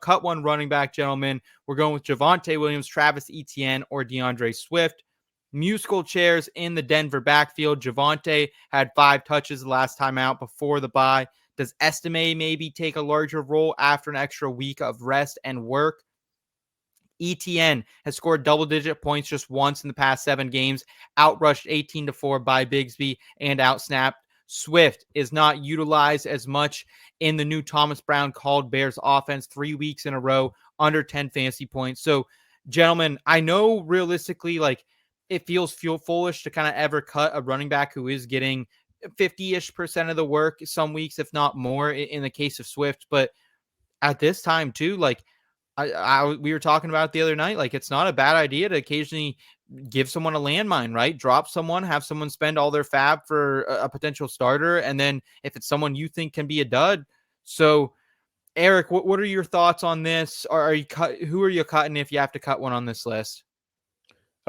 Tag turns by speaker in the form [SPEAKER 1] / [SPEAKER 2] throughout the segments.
[SPEAKER 1] cut one running back, gentlemen. We're going with Javonte Williams, Travis Etienne, or DeAndre Swift. Musical chairs in the Denver backfield. Javonte had 5 touches the last time out before the bye. Does Estime maybe take a larger role after an extra week of rest and work? Etienne has scored double-digit points just once in the past 7 games, outrushed 18-4 by Bigsby and outsnapped. Swift is not utilized as much in the new Thomas Brown called Bears offense 3 weeks in a row, under 10 fantasy points. So, gentlemen, I know realistically, like, it feels foolish to kind of ever cut a running back who is getting 50-ish% of the work some weeks, if not more, in the case of Swift. But at this time, too, like, we were talking about it the other night, like, it's not a bad idea to occasionally give someone a landmine, right? Drop someone, have someone spend all their fab for a potential starter. And then if it's someone you think can be a dud. So, Eric, what are your thoughts on this? Or who are you cutting if you have to cut one on this list?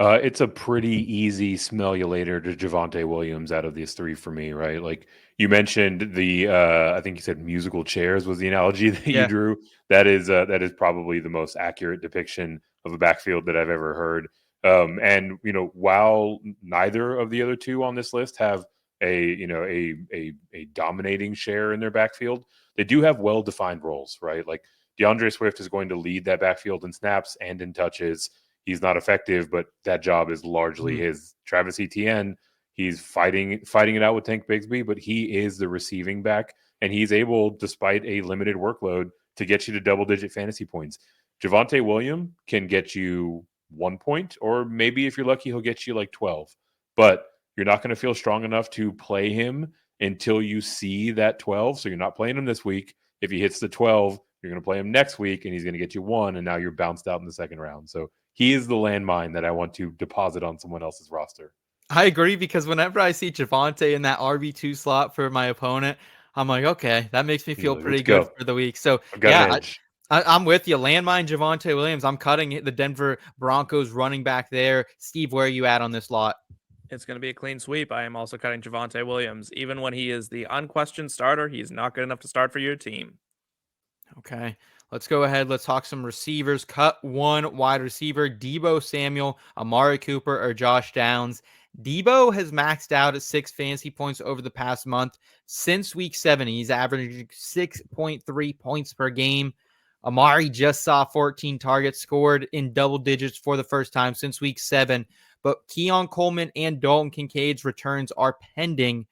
[SPEAKER 2] It's a pretty easy smell you later to Javonte Williams out of these 3 for me, right? Like you mentioned I think you said musical chairs was the analogy that you drew. That is probably the most accurate depiction of a backfield that I've ever heard. And while neither of the other 2 on this list have a dominating share in their backfield, they do have well-defined roles, right? Like DeAndre Swift is going to lead that backfield in snaps and in touches. He's not effective, but that job is largely his. Travis Etienne, he's fighting it out with Tank Bigsby, but he is the receiving back, and he's able, despite a limited workload, to get you to double-digit fantasy points. Javonte Williams can get you 1 point, or maybe if you're lucky, he'll get you like 12. But you're not going to feel strong enough to play him until you see that 12. So you're not playing him this week. If he hits the 12, you're going to play him next week, and he's going to get you 1, and now you're bounced out in the second round. So he is the landmine that I want to deposit on someone else's roster.
[SPEAKER 1] I agree, because whenever I see Javonte in that RB2 slot for my opponent, I'm like, okay, that makes me feel pretty good for the week. So, yeah, I'm with you. Landmine Javonte Williams. I'm cutting the Denver Broncos running back there. Steve, where are you at on this lot?
[SPEAKER 3] It's going to be a clean sweep. I am also cutting Javonte Williams. Even when he is the unquestioned starter, he's not good enough to start for your team.
[SPEAKER 1] Okay. Let's go ahead. Let's talk some receivers. Cut 1 wide receiver, Deebo Samuel, Amari Cooper, or Josh Downs. Deebo has maxed out at 6 fantasy points over the past month. Since week 7, he's averaging 6.3 points per game. Amari just saw 14 targets, scored in double digits for the first time since week 7. But Keon Coleman and Dalton Kincaid's returns are pending.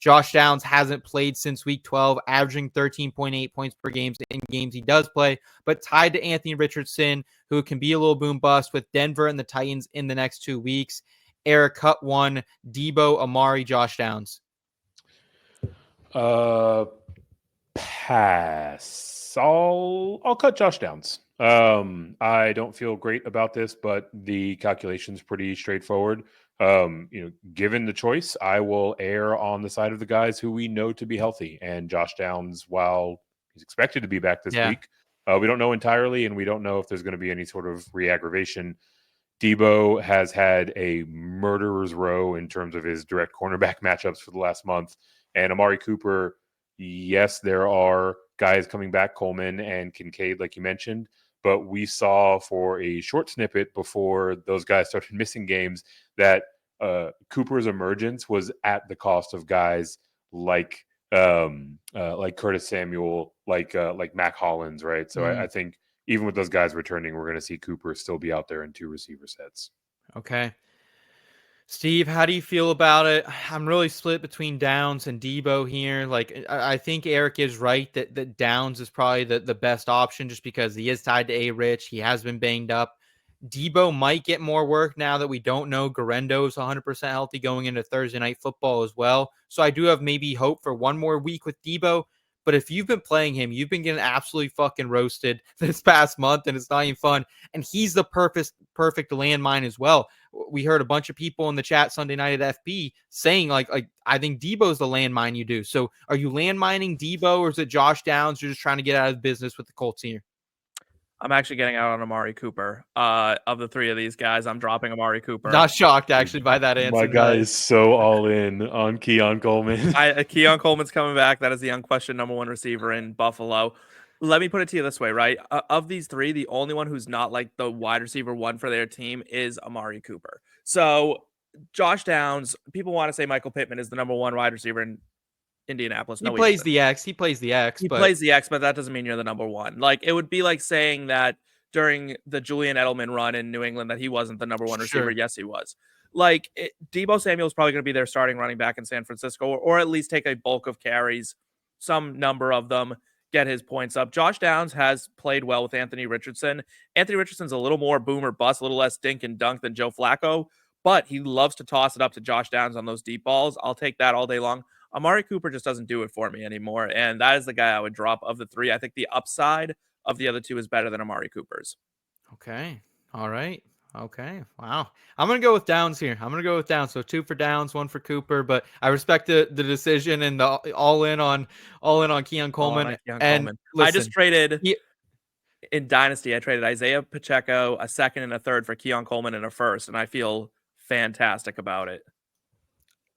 [SPEAKER 1] Josh Downs hasn't played since week 12, averaging 13.8 points per game in games he does play, but tied to Anthony Richardson, who can be a little boom bust with Denver and the Titans in the next 2 weeks. Eric, cut 1, Deebo, Amari, Josh Downs.
[SPEAKER 2] Pass. I'll cut Josh Downs. I don't feel great about this, but the calculation's pretty straightforward. Given the choice, I will err on the side of the guys who we know to be healthy. And Josh Downs, while he's expected to be back this week, we don't know entirely, and we don't know if there's going to be any sort of re-aggravation. Deebo has had a murderer's row in terms of his direct cornerback matchups for the last month. And Amari Cooper, yes, there are guys coming back, Coleman and Kincaid, like you mentioned. But we saw for a short snippet before those guys started missing games that Cooper's emergence was at the cost of guys like Curtis Samuel, like Mac Hollins, right? So I think even with those guys returning, we're going to see Cooper still be out there in 2 receiver sets.
[SPEAKER 1] Okay. Steve, how do you feel about it? I'm really split between Downs and Deebo here. Like, I think Eric is right that Downs is probably the best option just because he is tied to A-Rich. He has been banged up. Deebo might get more work now that we don't know Guarendo's 100% healthy going into Thursday Night Football as well. So I do have maybe hope for 1 more week with Deebo. But if you've been playing him, you've been getting absolutely fucking roasted this past month, and it's not even fun. And he's the perfect landmine as well. We heard a bunch of people in the chat Sunday night at FB saying, like I think Deebo's the landmine you do. So are you landmining Deebo, or is it Josh Downs? You're just trying to get out of business with the Colts here.
[SPEAKER 3] I'm actually getting out on Amari Cooper. Of the 3 of these guys, I'm dropping Amari Cooper.
[SPEAKER 1] Not shocked, actually, by that answer.
[SPEAKER 2] My guy is so all in on Keon Coleman.
[SPEAKER 3] Keon Coleman's coming back. That is the unquestioned number 1 receiver in Buffalo. Let me put it to you this way, right? Of these three, the only one who's not like the wide receiver one for their team is Amari Cooper. So Josh Downs, people want to say Michael Pittman is the number one wide receiver in Indianapolis.
[SPEAKER 1] He
[SPEAKER 3] No,
[SPEAKER 1] plays
[SPEAKER 3] isn't.
[SPEAKER 1] the X. He plays the X.
[SPEAKER 3] He
[SPEAKER 1] But
[SPEAKER 3] plays the X, but that doesn't mean you're the number one. Like, it would be like saying that during the Julian Edelman run in New England that he wasn't the number one receiver.
[SPEAKER 1] Sure.
[SPEAKER 3] Yes, he was. Like, Deebo Samuel is probably going to be their starting running back in San Francisco, or at least take a bulk of carries, some number of them, get his points up. Josh Downs has played well with Anthony Richardson. Anthony Richardson's a little more boom or bust, a little less dink and dunk than Joe Flacco, but he loves to toss it up to Josh Downs on those deep balls. I'll take that all day long. Amari Cooper just doesn't do it for me anymore, and that is the guy I would drop of the three. I think the upside of the other two is better than Amari Cooper's.
[SPEAKER 1] Okay. All right. Okay. Wow. I'm going to go with Downs here. I'm going to go with Downs. So 2 for Downs, 1 for Cooper, but I respect the decision and the all in on Keon Coleman.
[SPEAKER 3] Listen, I just traded in Dynasty. I traded Isaiah Pacheco, a second and a third for Keon Coleman and a first, and I feel fantastic about it.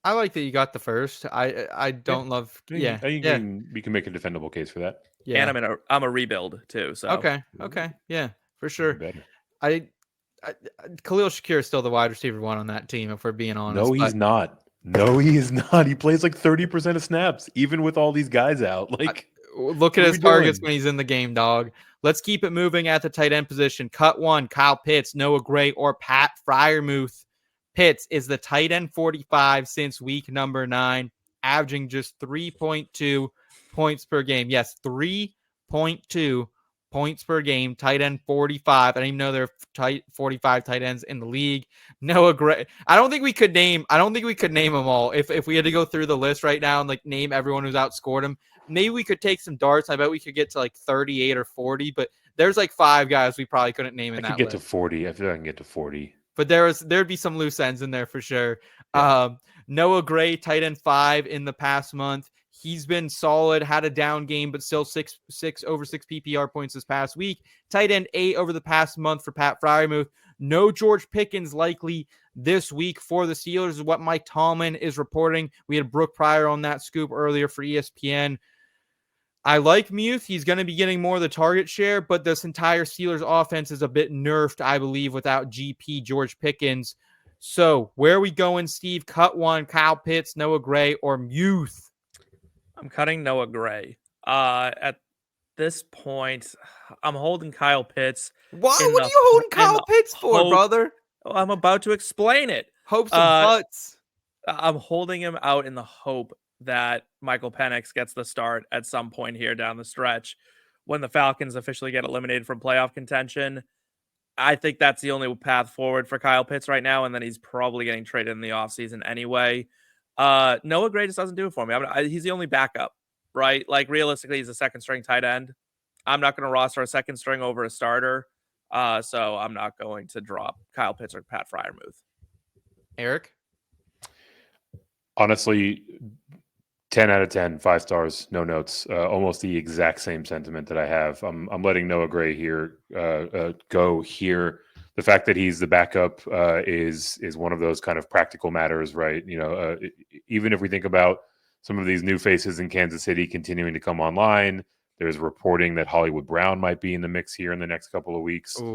[SPEAKER 1] I like that you got the first. I don't love. Yeah.
[SPEAKER 2] You can make a defendable case for that.
[SPEAKER 1] Yeah.
[SPEAKER 3] And I'm a rebuild too. So
[SPEAKER 1] Okay. Yeah, for sure.
[SPEAKER 2] Better.
[SPEAKER 1] Khalil Shakir is still the wide receiver one on that team, if we're being honest.
[SPEAKER 2] No, he's not. No, he is not. He plays like 30% of snaps, even with all these guys out. Like,
[SPEAKER 1] look at his targets when he's in the game, dog. Let's keep it moving at the tight end position. Cut 1, Kyle Pitts, Noah Gray, or Pat Freiermuth. Pitts is the tight end 45 since week number 9, averaging just 3.2 points per game. Yes, 3.2 points per game. Tight end 45. I didn't even know there are 45 tight ends in the league. Noah Gray. I don't think we could name them all. If we had to go through the list right now and like name everyone who's outscored him, maybe we could take some darts. I bet we could get to like 38 or 40, but there's like 5 guys we probably couldn't name in that list.
[SPEAKER 2] I could get to 40. I feel like I can get to 40.
[SPEAKER 1] But there'd be some loose ends in there for sure. Yeah. Noah Gray, tight end 5 in the past month. He's been solid, had a down game, but still over 6 PPR points this past week. Tight end 8 over the past month for Pat Freiermuth. No George Pickens likely this week for the Steelers is what Mike Tomlin is reporting. We had Brooke Pryor on that scoop earlier for ESPN. I like Muth. He's going to be getting more of the target share, but this entire Steelers offense is a bit nerfed, I believe, without GP George Pickens. So where are we going, Steve? Cut 1, Kyle Pitts, Noah Gray, or Muth?
[SPEAKER 3] I'm cutting Noah Gray. At this point, I'm holding Kyle Pitts.
[SPEAKER 1] What are you holding Kyle Pitts for, brother?
[SPEAKER 3] I'm about to explain it.
[SPEAKER 1] Hopes and butts.
[SPEAKER 3] I'm holding him out in the hope that Michael Penix gets the start at some point here down the stretch when the Falcons officially get eliminated from playoff contention. I think that's the only path forward for Kyle Pitts right now, and then he's probably getting traded in the offseason anyway. Noah Gray just doesn't do it for me. He's the only backup, right? Like, realistically, he's a second-string tight end. I'm not going to roster a second string over a starter, so I'm not going to drop Kyle Pitts or Pat Freiermuth.
[SPEAKER 1] Eric?
[SPEAKER 2] Honestly, 10 out of 10, 5 stars, no notes. Almost the exact same sentiment that I have. I'm letting Noah Gray here go here. The fact that he's the backup is one of those kind of practical matters, right? You know, even if we think about some of these new faces in Kansas City continuing to come online, there's reporting that Hollywood Brown might be in the mix here in the next couple of weeks.
[SPEAKER 1] Ooh.